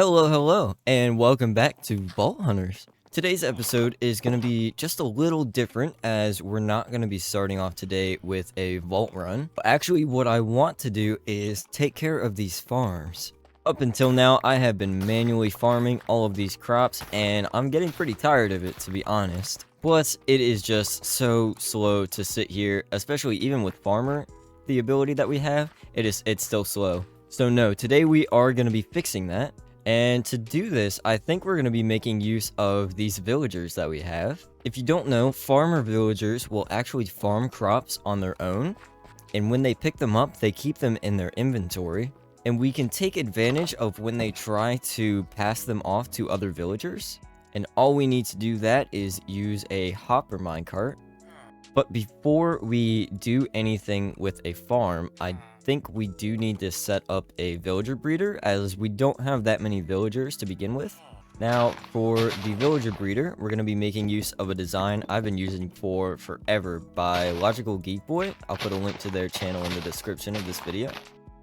Hello, and welcome back to Vault Hunters. Today's episode is going to be just a little different as we're not going to be starting off today with a vault run. Actually, what I want to do is take care of these farms. Up until now, I have been manually farming all of these crops, and I'm getting pretty tired of it, to be honest. Plus, it is just so slow to sit here, especially even with Farmer, the ability that we have, it's still slow. So no, today we are going to be fixing that. And to do this, I think we're going to be making use of these villagers that we have. If you don't know, farmer villagers will actually farm crops on their own. And when they pick them up, they keep them in their inventory. And we can take advantage of when they try to pass them off to other villagers. And all we need to do that is use a hopper minecart. But before we do anything with a farm, I think we do need to set up a villager breeder, as we don't have that many villagers to begin with. Now, for the villager breeder, we're going to be making use of a design I've been using for forever by Logical Geek Boy. I'll put a link to their channel in the description of this video.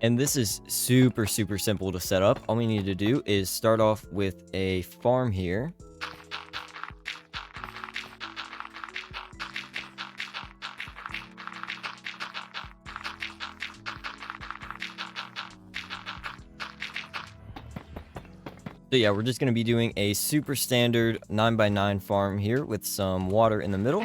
And this is super simple to set up. All we need to do is start off with a farm here. So yeah, we're just going to be doing a super standard 9x9 farm here with some water in the middle.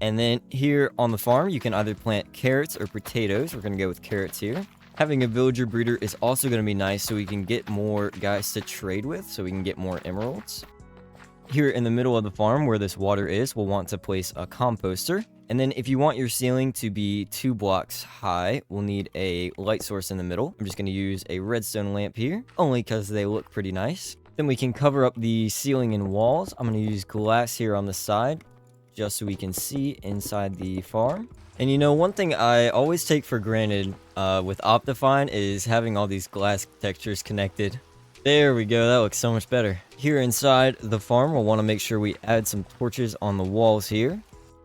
And then here on the farm, you can either plant carrots or potatoes. We're going to go with carrots here. Having a villager breeder is also going to be nice so we can get more guys to trade with, so we can get more emeralds. Here in the middle of the farm where this water is, we'll want to place a composter. And then if you want your ceiling to be 2 blocks high, we'll need a light source in the middle. I'm just going to use a redstone lamp here, only because they look pretty nice. Then we can cover up the ceiling and walls. I'm going to use glass here on the side, just so we can see inside the farm. And you know, one thing I always take for granted with Optifine is having all these glass textures connected. There we go, that looks so much better. Here inside the farm, we'll want to make sure we add some torches on the walls here.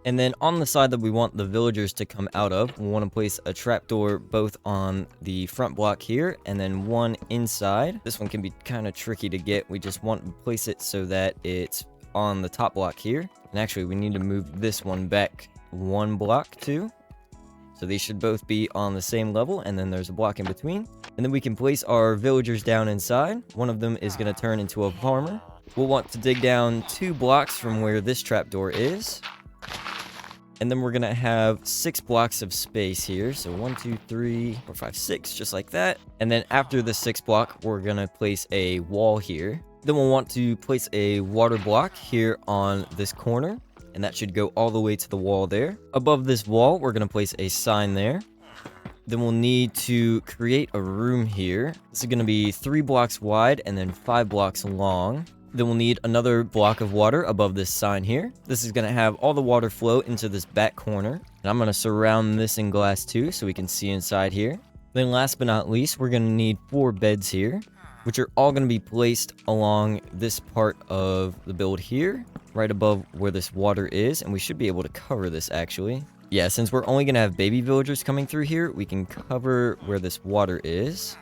And then on the side that we want the villagers to come out of, we want to place a trapdoor both on the front block here and then one inside. This one can be kind of tricky to get. We just want to place it so that it's on the top block here. And actually, we need to move this one back 1 block too. So these should both be on the same level, and then there's a block in between. And then we can place our villagers down inside. One of them is going to turn into a farmer. We'll want to dig down 2 blocks from where this trapdoor is. And then we're going to have 6 blocks of space here. So 1, 2, 3, 4, 5, 6, just like that. And then after the 6th block, we're going to place a wall here. Then we'll want to place a water block here on this corner. And that should go all the way to the wall there. Above this wall, we're going to place a sign there. Then we'll need to create a room here. This is going to be 3 blocks wide and then 5 blocks long. Then we'll need another block of water above this sign here. This is going to have all the water flow into this back corner. And I'm going to surround this in glass too so we can see inside here. Then last but not least, we're going to need 4 beds here, which are all going to be placed along this part of the build here, right above where this water is. And we should be able to cover this actually. Yeah, since we're only going to have baby villagers coming through here, we can cover where this water is.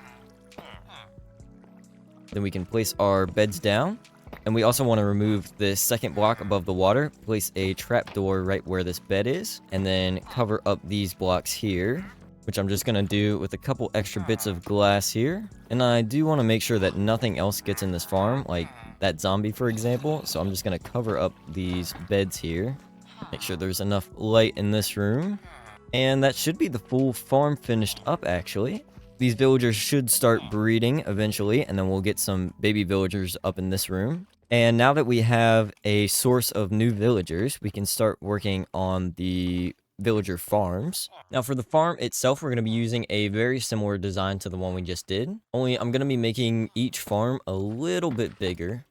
Then we can place our beds down. And we also want to remove this 2nd block above the water, place a trapdoor right where this bed is, and then cover up these blocks here, which I'm just going to do with a couple extra bits of glass here. And I do want to make sure that nothing else gets in this farm, like that zombie, for example. So I'm just going to cover up these beds here. Make sure there's enough light in this room. And that should be the full farm finished up, actually. These villagers should start breeding eventually, and then we'll get some baby villagers up in this room. And now that we have a source of new villagers, we can start working on the villager farms. Now for the farm itself, we're going to be using a very similar design to the one we just did. Only I'm going to be making each farm a little bit bigger.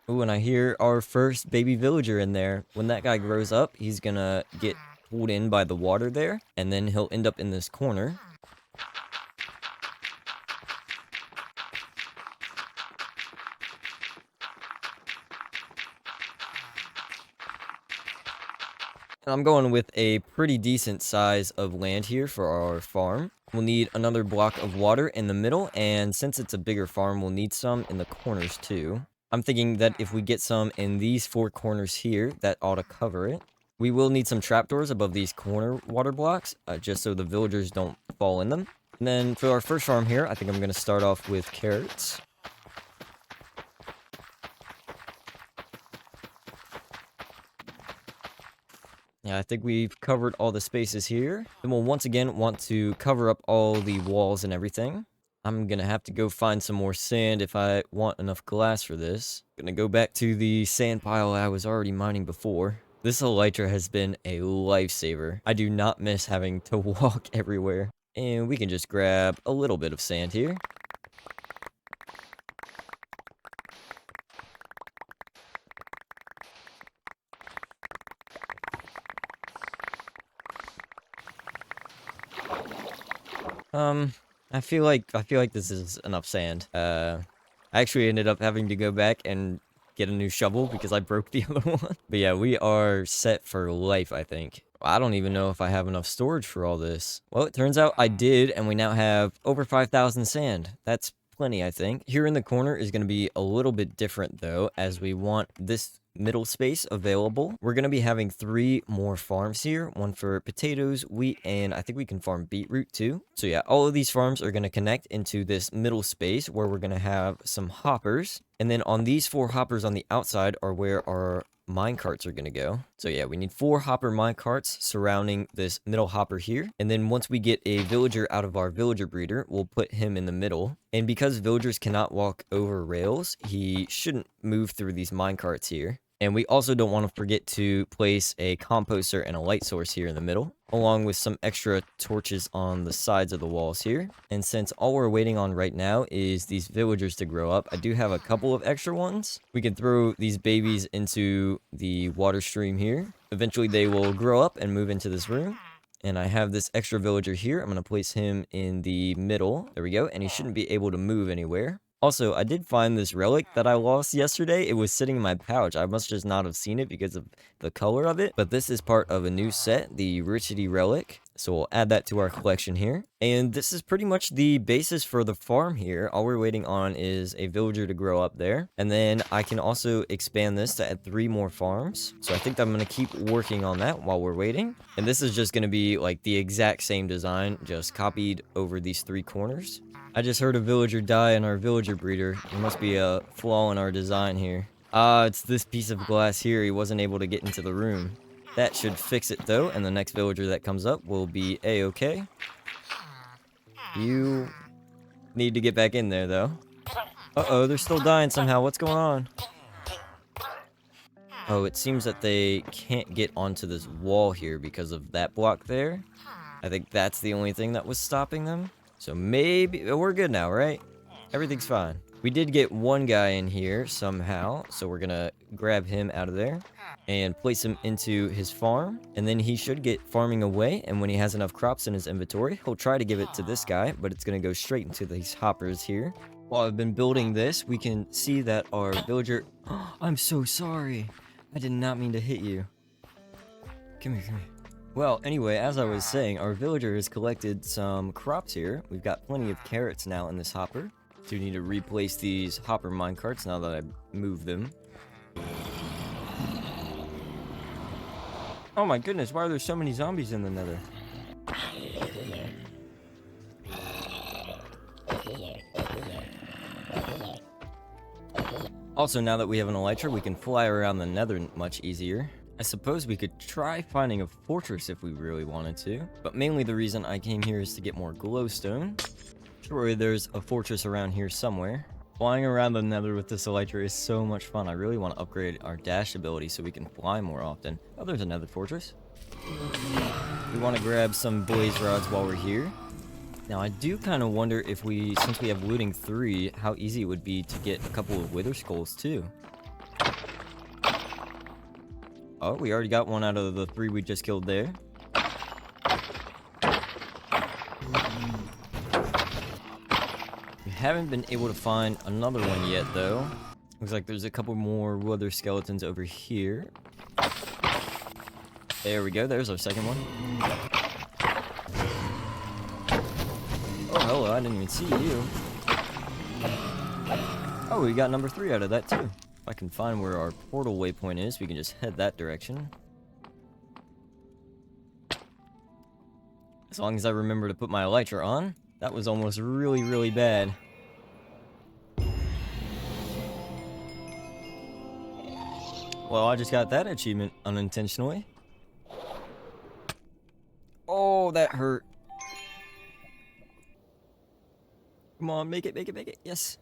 Ooh, and I hear our first baby villager in there. When that guy grows up, he's gonna get pulled in by the water there, and then he'll end up in this corner. And I'm going with a pretty decent size of land here for our farm. We'll need another block of water in the middle, and since it's a bigger farm, we'll need some in the corners too. I'm thinking that if we get some in these 4 corners here, that ought to cover it. We will need some trapdoors above these corner water blocks, just so the villagers don't fall in them. And then for our first farm here, I think I'm going to start off with carrots. Yeah, I think we've covered all the spaces here. Then we'll once again want to cover up all the walls and everything. I'm gonna have to go find some more sand if I want enough glass for this. Gonna go back to the sand pile I was already mining before. This elytra has been a lifesaver. I do not miss having to walk everywhere. And we can just grab a little bit of sand here. I feel like this is enough sand. I actually ended up having to go back and get a new shovel because I broke the other one. But yeah, we are set for life, I think. I don't even know if I have enough storage for all this. Well, it turns out I did, and we now have over 5,000 sand. That's plenty, I think. Here in the corner is going to be a little bit different, though, as we want this middle space available. We're going to be having 3 more farms here, one for potatoes, wheat, and I think we can farm beetroot too. So yeah, all of these farms are going to connect into this middle space where we're going to have some hoppers. And then on these 4 hoppers on the outside are where our mine carts are going to go. So yeah, we need 4 hopper mine carts surrounding this middle hopper here. And then once we get a villager out of our villager breeder, we'll put him in the middle. And because villagers cannot walk over rails, he shouldn't move through these mine carts here. And we also don't want to forget to place a composter and a light source here in the middle, along with some extra torches on the sides of the walls here. And since all we're waiting on right now is these villagers to grow up, I do have a couple of extra ones. We can throw these babies into the water stream here. Eventually they will grow up and move into this room. And I have this extra villager here. I'm going to place him in the middle. There we go. And he shouldn't be able to move anywhere. Also, I did find this relic that I lost yesterday. It was sitting in my pouch. I must just not have seen it because of the color of it. But this is part of a new set, the Richity relic. So we'll add that to our collection here. And this is pretty much the basis for the farm here. All we're waiting on is a villager to grow up there. And then I can also expand this to add 3 more farms. So I think I'm going to keep working on that while we're waiting. And this is just going to be like the exact same design, just copied over these 3 corners. I just heard a villager die in our villager breeder. There must be a flaw in our design here. It's this piece of glass here. He wasn't able to get into the room. That should fix it though, and the next villager that comes up will be A-okay. You need to get back in there though. Uh-oh, they're still dying somehow. What's going on? Oh, it seems that they can't get onto this wall here because of that block there. I think that's the only thing that was stopping them. So maybe we're good now, right? Everything's fine. We did get one guy in here somehow, so we're gonna grab him out of there and place him into his farm, and then he should get farming away. And when he has enough crops in his inventory, he'll try to give it to this guy, but it's gonna go straight into these hoppers here. While I've been building this, we can see that our villager... I'm so sorry. I did not mean to hit you. Come here, come here. Well, anyway, as I was saying, our villager has collected some crops here. We've got plenty of carrots now in this hopper. So we need to replace these hopper minecarts now that I moved them. Oh my goodness, why are there so many zombies in the nether? Also, now that we have an elytra, we can fly around the nether much easier. I suppose we could try finding a fortress if we really wanted to, but mainly the reason I came here is to get more glowstone. Surely there's a fortress around here somewhere. Flying around the nether with this elytra is so much fun. I really want to upgrade our dash ability so we can fly more often. Oh, there's another fortress. We want to grab some blaze rods while we're here. Now, I do kind of wonder if since we have looting 3, how easy it would be to get a couple of wither skulls too. Oh, we already got one out of the 3 we just killed there. We haven't been able to find another one yet, though. Looks like there's a couple more wither skeletons over here. There we go. There's our second one. Oh, hello. I didn't even see you. Oh, we got number 3 out of that, too. If I can find where our portal waypoint is, we can just head that direction. As long as I remember to put my elytra on. That was almost really, really bad. Well, I just got that achievement unintentionally. Oh, that hurt. Come on, make it, make it, make it. Yes.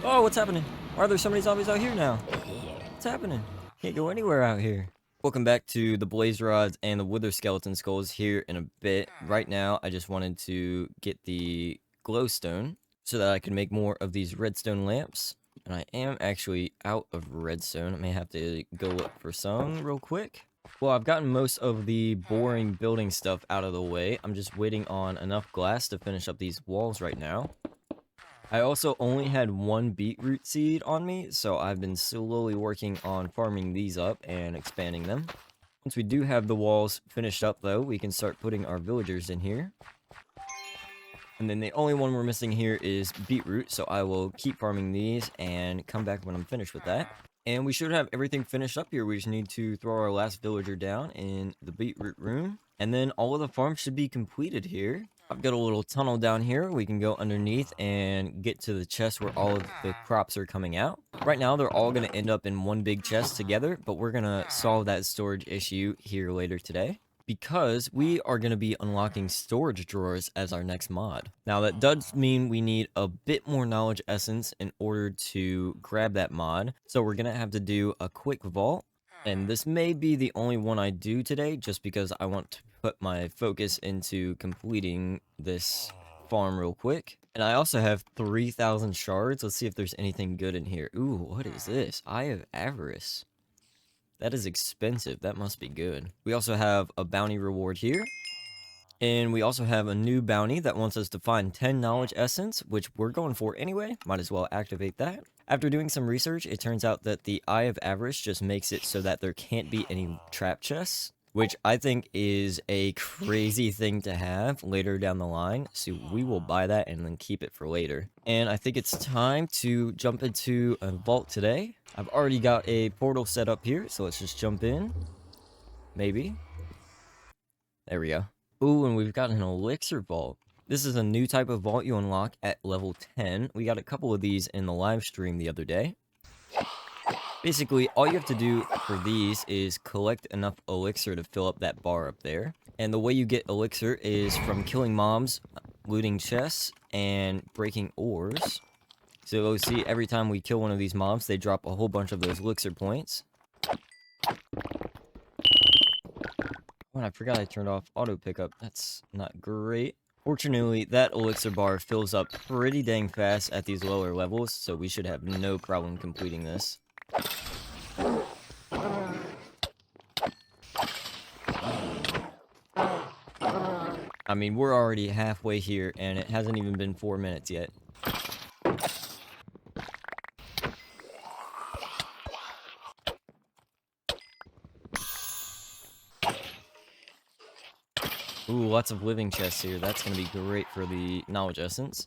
Oh, what's happening? Why are there so many zombies out here now? What's happening? Can't go anywhere out here. Welcome back to the blaze rods and the wither skeleton skulls here in a bit. Right now, I just wanted to get the glowstone so that I can make more of these redstone lamps. And I am actually out of redstone. I may have to go look for some real quick. Well, I've gotten most of the boring building stuff out of the way. I'm just waiting on enough glass to finish up these walls right now. I also only had 1 beetroot seed on me, so I've been slowly working on farming these up and expanding them. Once we do have the walls finished up though, we can start putting our villagers in here. And then the only one we're missing here is beetroot, so I will keep farming these and come back when I'm finished with that. And we should have everything finished up here. We just need to throw our last villager down in the beetroot room. And then all of the farms should be completed here. I've got a little tunnel down here. We can go underneath and get to the chest where all of the crops are coming out. Right now, they're all going to end up in one big chest together, but we're going to solve that storage issue here later today, because we are going to be unlocking storage drawers as our next mod. Now, that does mean we need a bit more knowledge essence in order to grab that mod. So we're going to have to do a quick vault. And this may be the only one I do today, just because I want to put my focus into completing this farm real quick. And I also have 3,000 shards. Let's see if there's anything good in here. Ooh, what is this? Eye of Avarice. That is expensive. That must be good. We also have a bounty reward here. And we also have a new bounty that wants us to find 10 knowledge essence, which we're going for anyway. Might as well activate that. After doing some research, it turns out that the Eye of Avarice just makes it so that there can't be any trap chests, which I think is a crazy thing to have later down the line. So we will buy that and then keep it for later. And I think it's time to jump into a vault today. I've already got a portal set up here, so let's just jump in. Maybe. There we go. Ooh, and we've got an elixir vault. This is a new type of vault you unlock at level 10. We got a couple of these in the live stream the other day. Basically, all you have to do for these is collect enough elixir to fill up that bar up there. And the way you get elixir is from killing mobs, looting chests, and breaking ores. So you'll see every time we kill one of these mobs, they drop a whole bunch of those elixir points. Oh, I forgot I turned off auto pickup. That's not great. Fortunately, that elixir bar fills up pretty dang fast at these lower levels, so we should have no problem completing this. I mean, we're already halfway here, and it hasn't even been 4 minutes yet. Ooh, lots of living chests here. That's going to be great for the knowledge essence.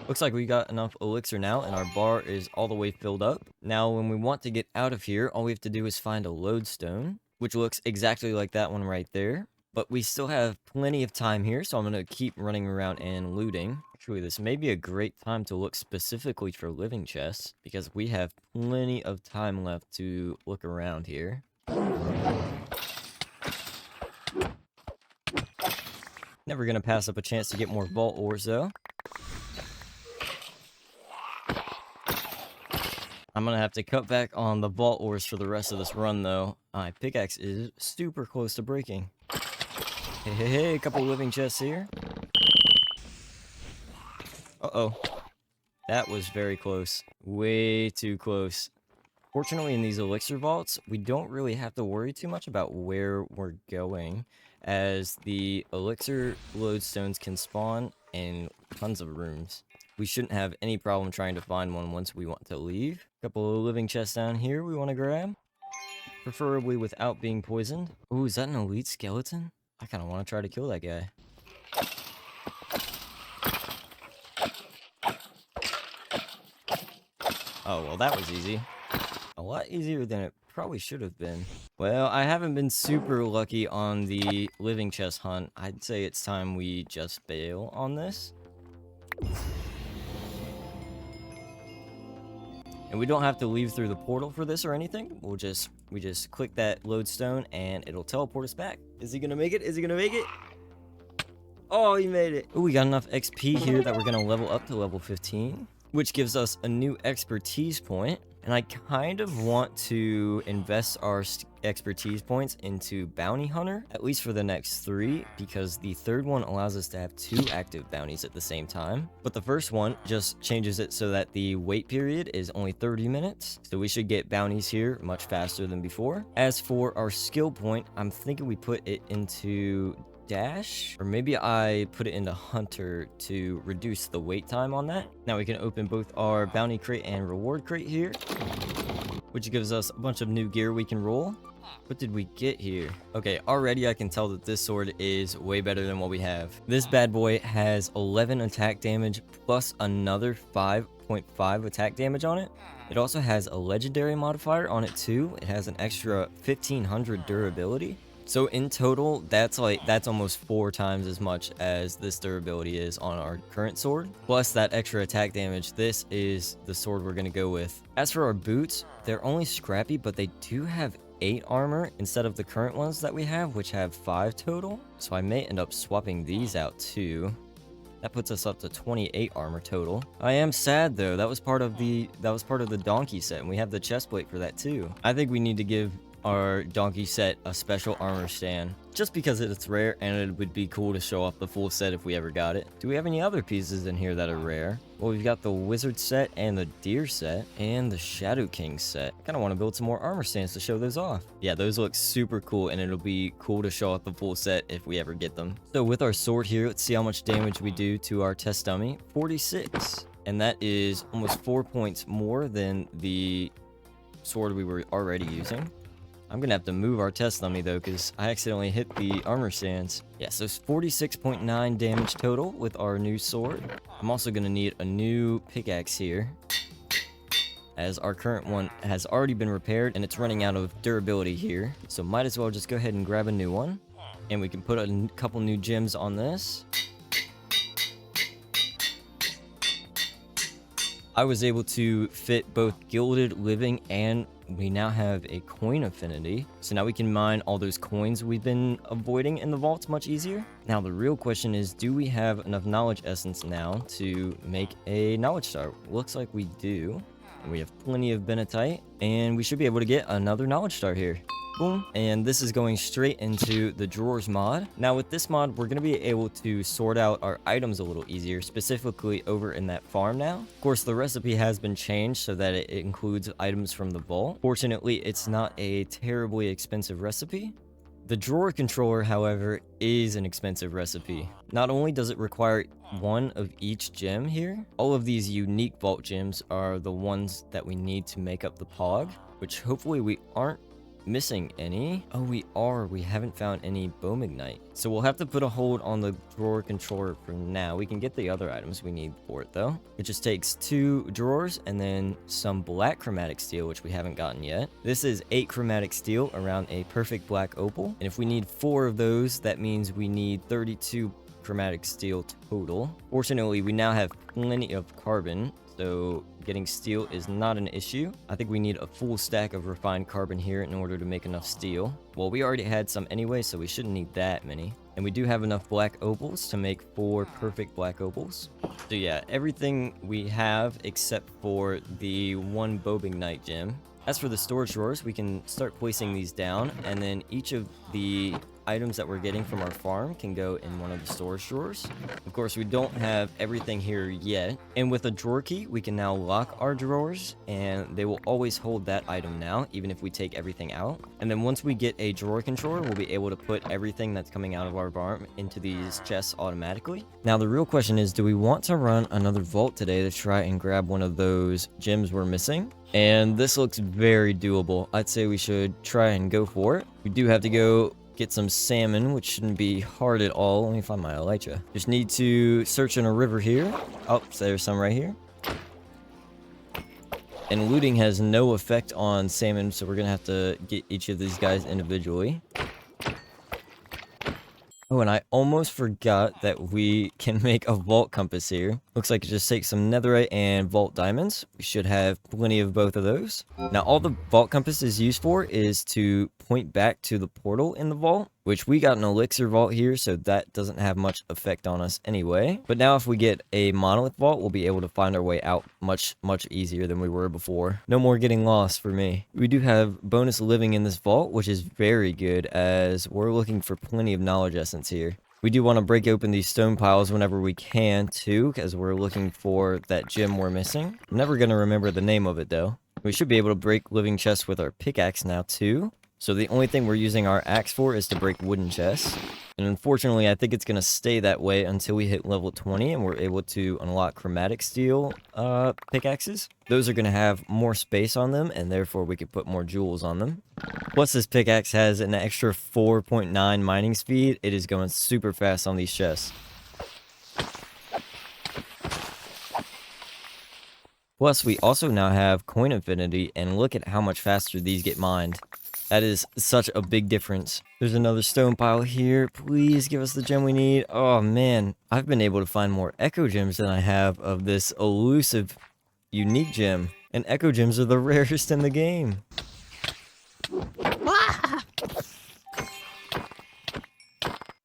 Looks like we got enough elixir now, and our bar is all the way filled up. Now, when we want to get out of here, all we have to do is find a lodestone, which looks exactly like that one right there. But we still have plenty of time here, so I'm going to keep running around and looting. Actually, this may be a great time to look specifically for living chests, because we have plenty of time left to look around here. Never going to pass up a chance to get more vault ores, though. I'm going to have to cut back on the vault ores for the rest of this run, though. My pickaxe is super close to breaking. Hey, a couple living chests here. Uh-oh. That was very close. Way too close. Fortunately, in these elixir vaults, we don't really have to worry too much about where we're going. as the elixir lodestones can spawn in tons of rooms. We shouldn't have any problem trying to find one once we want to leave. A couple of living chests down here we want to grab, preferably without being poisoned. Ooh, is that an elite skeleton? I kind of want to try to kill that guy. Oh, well, that was easy. A lot easier than it probably should have been. Well, I haven't been super lucky on the living chest hunt. I'd say it's time we just bail on this. And we don't have to leave through the portal for this or anything. We just click that lodestone and it'll teleport us back. Is he gonna make it? Is he gonna make it? Oh, he made it. Oh, we got enough XP here that we're gonna level up to level 15, which gives us a new expertise point. And I kind of want to invest our expertise points into Bounty Hunter, at least for the next 3, because the third one allows us to have 2 active bounties at the same time. But the first one just changes it so that the wait period is only 30 minutes. So we should get bounties here much faster than before. As for our skill point, I'm thinking we put it into Dash, or maybe I put it into Hunter to reduce the wait time on that. Now we can open both our bounty crate and reward crate here, which gives us a bunch of new gear we can roll. What did we get here? Okay, already I can tell that this sword is way better than what we have. This bad boy has 11 attack damage plus another 5.5 attack damage on it. It also has a legendary modifier on it too. It has an extra 1500 durability. So in total, that's almost 4 times as much as this durability is on our current sword. Plus that extra attack damage, this is the sword we're going to go with. As for our boots, they're only scrappy, but they do have 8 armor instead of the current ones that we have, which have 5 total. So I may end up swapping these out too. That puts us up to 28 armor total. I am sad though, that was part of the donkey set, and we have the chest plate for that too. I think we need to give our donkey set a special armor stand, just because it's rare and it would be cool to show off the full set if we ever got it. Do we have any other pieces in here that are rare? Well, we've got the wizard set and the deer set and the shadow king set. I kind of want to build some more armor stands to show those off. Yeah, those look super cool, and it'll be cool to show off the full set if we ever get them. So with our sword here, let's see how much damage we do to our test dummy. 46, and that is almost 4 points more than the sword we were already using. I'm gonna have to move our test dummy though, because I accidentally hit the armor stands. Yeah, so 46.9 damage total with our new sword. I'm also gonna need a new pickaxe here, as our current one has already been repaired and it's running out of durability here. So might as well just go ahead and grab a new one. And we can put a couple new gems on this. I was able to fit both gilded living, and we now have a coin affinity. So now we can mine all those coins we've been avoiding in the vaults much easier. Now the real question is, do we have enough knowledge essence now to make a knowledge star? Looks like we do. And we have plenty of benetite, and we should be able to get another knowledge star here. Boom. And this is going straight into the drawers mod. Now with this mod, we're going to be able to sort out our items a little easier, specifically over in that farm now. Of course, the recipe has been changed so that it includes items from the vault. Fortunately, it's not a terribly expensive recipe. The drawer controller, however, is an expensive recipe. Not only does it require one of each gem here, all of these unique vault gems are the ones that we need to make up the pog, which hopefully we aren't missing any. Oh, we are. We haven't found any Bowmagnite. So we'll have to put a hold on the drawer controller for now. We can get the other items we need for it though. It just takes 2 drawers and then some black chromatic steel, which we haven't gotten yet. This is 8 chromatic steel around a perfect black opal. And if we need 4 of those, that means we need 32 chromatic steel total. Fortunately, we now have plenty of carbon, so getting steel is not an issue. I think we need a full stack of refined carbon here in order to make enough steel. Well, we already had some anyway, so we shouldn't need that many. And we do have enough black opals to make 4 perfect black opals. So yeah, everything we have except for the 1 Bowmagnite gem. As for the storage drawers, we can start placing these down, and then each of the items that we're getting from our farm can go in one of the storage drawers. Of course, we don't have everything here yet. And with a drawer key, we can now lock our drawers, and they will always hold that item now, even if we take everything out. And then once we get a drawer controller, we'll be able to put everything that's coming out of our farm into these chests automatically. Now, the real question is, do we want to run another vault today to try and grab one of those gems we're missing? And this looks very doable. I'd say we should try and go for it. We do have to go get some salmon, which shouldn't be hard at all. Let me find my elytra. Just need to search in a river here. Oh, so there's some right here. And looting has no effect on salmon, so we're gonna have to get each of these guys individually. Oh, and I almost forgot that we can make a vault compass here. Looks like it just takes some netherite and vault diamonds. We should have plenty of both of those. Now, all the vault compass is used for is to point back to the portal in the vault, which we got an elixir vault here, so that doesn't have much effect on us anyway. But now if we get a monolith vault, we'll be able to find our way out much easier than we were before. No more getting lost for me. We do have bonus living in this vault, which is very good, as we're looking for plenty of knowledge essence here. We do want to break open these stone piles whenever we can too, because we're looking for that gem we're missing. I'm never going to remember the name of it though. We should be able to break living chests with our pickaxe now too. So the only thing we're using our axe for is to break wooden chests. And unfortunately, I think it's going to stay that way until we hit level 20 and we're able to unlock chromatic steel pickaxes. Those are going to have more space on them, and therefore we could put more jewels on them. Plus, this pickaxe has an extra 4.9 mining speed. It is going super fast on these chests. Plus, we also now have coin infinity, and look at how much faster these get mined. That is such a big difference. There's another stone pile here. Please give us the gem we need. Oh man, I've been able to find more echo gems than I have of this elusive, unique gem. And echo gems are the rarest in the game.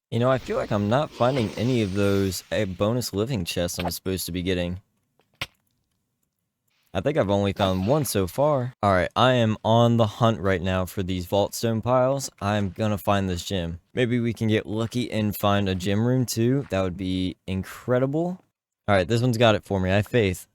You know, I feel like I'm not finding any of those bonus living chests I'm supposed to be getting. I think I've only found one so far. Alright, I am on the hunt right now for these vault stone piles. I'm gonna find this gem. Maybe we can get lucky and find a gem room too. That would be incredible. Alright, this one's got it for me. I have faith.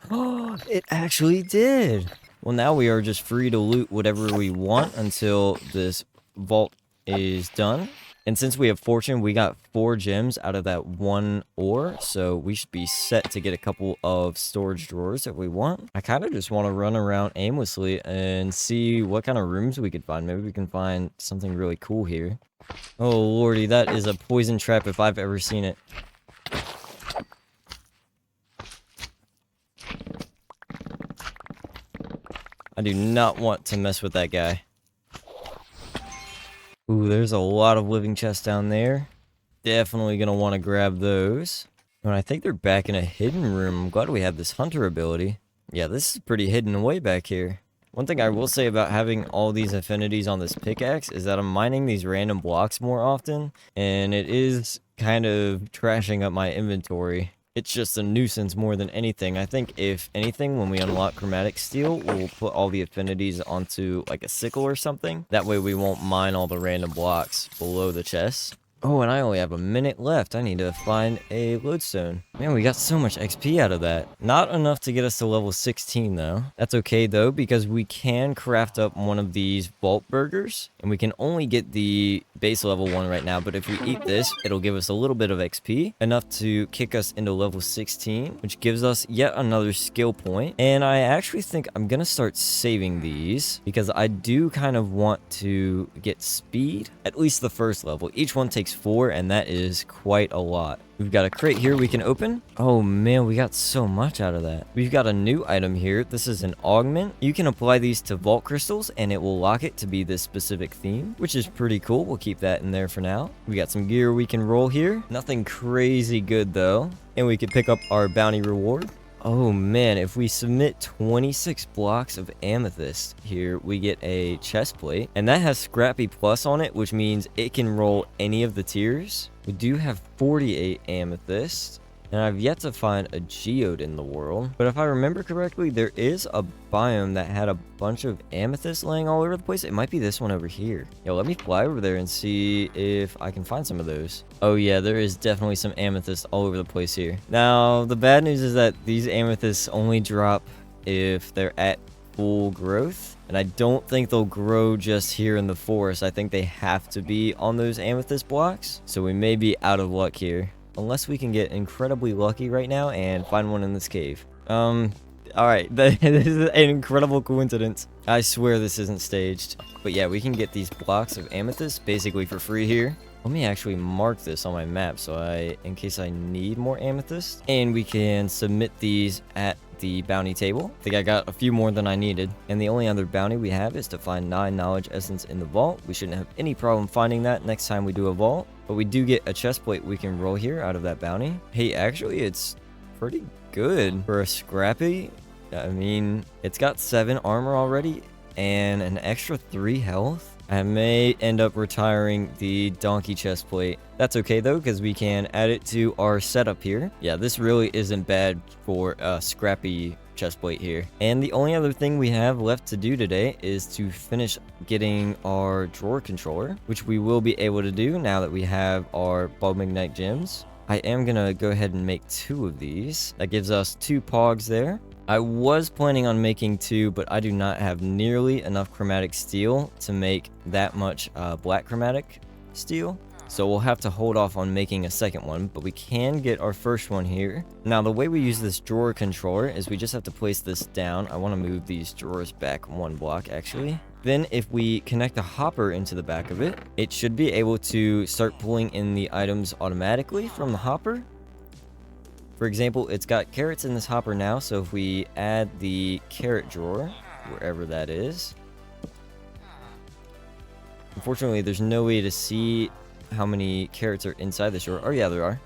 Oh, it actually did. Well, now we are just free to loot whatever we want until this vault is done. And since we have fortune, we got 4 gems out of that 1 ore, so we should be set to get a couple of storage drawers if we want. I kind of just want to run around aimlessly and see what kind of rooms we could find. Maybe we can find something really cool here. Oh lordy, that is a poison trap if I've ever seen it. I do not want to mess with that guy. Ooh, there's a lot of living chests down there. Definitely gonna want to grab those. And I think they're back in a hidden room. I'm glad we have this hunter ability. Yeah, this is pretty hidden away back here. One thing I will say about having all these affinities on this pickaxe is that I'm mining these random blocks more often, and it is kind of trashing up my inventory. It's just a nuisance more than anything. I think if anything, when we unlock chromatic steel, we'll put all the affinities onto like a sickle or something. That way we won't mine all the random blocks below the chest. Oh, and I only have a minute left. I need to find a lodestone. Man, we got so much XP out of that. Not enough to get us to level 16, though. That's okay, though, because we can craft up one of these vault burgers, and we can only get the base level one right now, but if we eat this, it'll give us a little bit of XP, enough to kick us into level 16, which gives us yet another skill point. And I actually think I'm gonna start saving these, because I do kind of want to get speed, at least the first level. Each one takes 4, and that is quite a lot. We've got a crate here we can open. Oh man, we got so much out of that. We've got a new item here. This is an augment. You can apply these to vault crystals and it will lock it to be this specific theme, which is pretty cool. We'll keep that in there for now. We got some gear we can roll here. Nothing crazy good though. And we can pick up our bounty reward. Oh man, if we submit 26 blocks of amethyst here, we get a chest plate. And that has Scrappy Plus on it, which means it can roll any of the tiers. We do have 48 amethyst. And I've yet to find a geode in the world. But if I remember correctly, there is a biome that had a bunch of amethyst laying all over the place. It might be this one over here. Yo, let me fly over there and see if I can find some of those. Oh yeah, there is definitely some amethyst all over the place here. Now, the bad news is that these amethysts only drop if they're at full growth. And I don't think they'll grow just here in the forest. I think they have to be on those amethyst blocks. So we may be out of luck here. Unless we can get incredibly lucky right now and find one in this cave. Alright, this is an incredible coincidence. I swear this isn't staged. But yeah, we can get these blocks of amethyst basically for free here. Let me actually mark this on my map in case I need more amethyst. And we can submit these at the bounty table. I think I got a few more than I needed. And the only other bounty we have is to find 9 knowledge essence in the vault. We shouldn't have any problem finding that next time we do a vault. But we do get a chest plate we can roll here out of that bounty. Hey, actually, it's pretty good for a scrappy. I mean, it's got 7 armor already and an extra 3 health. I may end up retiring the donkey chest plate. That's okay though, because we can add it to our setup here. Yeah, this really isn't bad for a scrappy chest plate here. And the only other thing we have left to do today is to finish getting our drawer controller, which we will be able to do now that we have our bulb magnetic gems. I am gonna go ahead and make 2 of these. That gives us 2 pogs there. I was planning on making 2, but I do not have nearly enough chromatic steel to make that much black chromatic steel. So we'll have to hold off on making a second one, but we can get our first one here. Now, the way we use this drawer controller is we just have to place this down. I want to move these drawers back 1 block, actually. Then if we connect a hopper into the back of it, it should be able to start pulling in the items automatically from the hopper. For example, it's got carrots in this hopper now, so if we add the carrot drawer, wherever that is. Unfortunately, there's no way to see how many carrots are inside this drawer. Oh yeah, there are.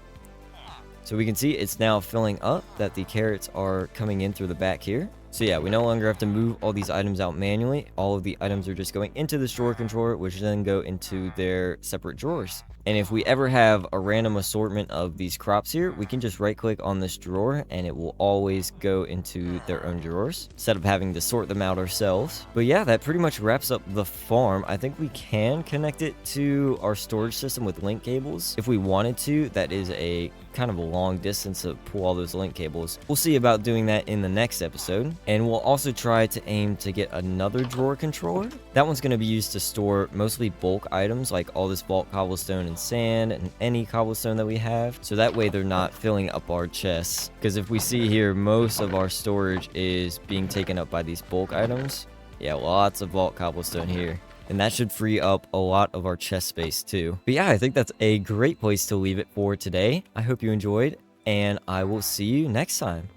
So we can see it's now filling up, that the carrots are coming in through the back here. So yeah, we no longer have to move all these items out manually. All of the items are just going into this drawer controller, which then go into their separate drawers. And if we ever have a random assortment of these crops here, we can just right click on this drawer and it will always go into their own drawers instead of having to sort them out ourselves. But yeah, that pretty much wraps up the farm. I think we can connect it to our storage system with link cables if we wanted to. That is a kind of a long distance to pull all those link cables. We'll see about doing that in the next episode. And we'll also try to aim to get another drawer controller. That one's going to be used to store mostly bulk items like all this vault cobblestone and sand and any cobblestone that we have. So that way they're not filling up our chests. Because if we see here, most of our storage is being taken up by these bulk items. Yeah, lots of vault cobblestone here. And that should free up a lot of our chest space too. But yeah, I think that's a great place to leave it for today. I hope you enjoyed, and I will see you next time.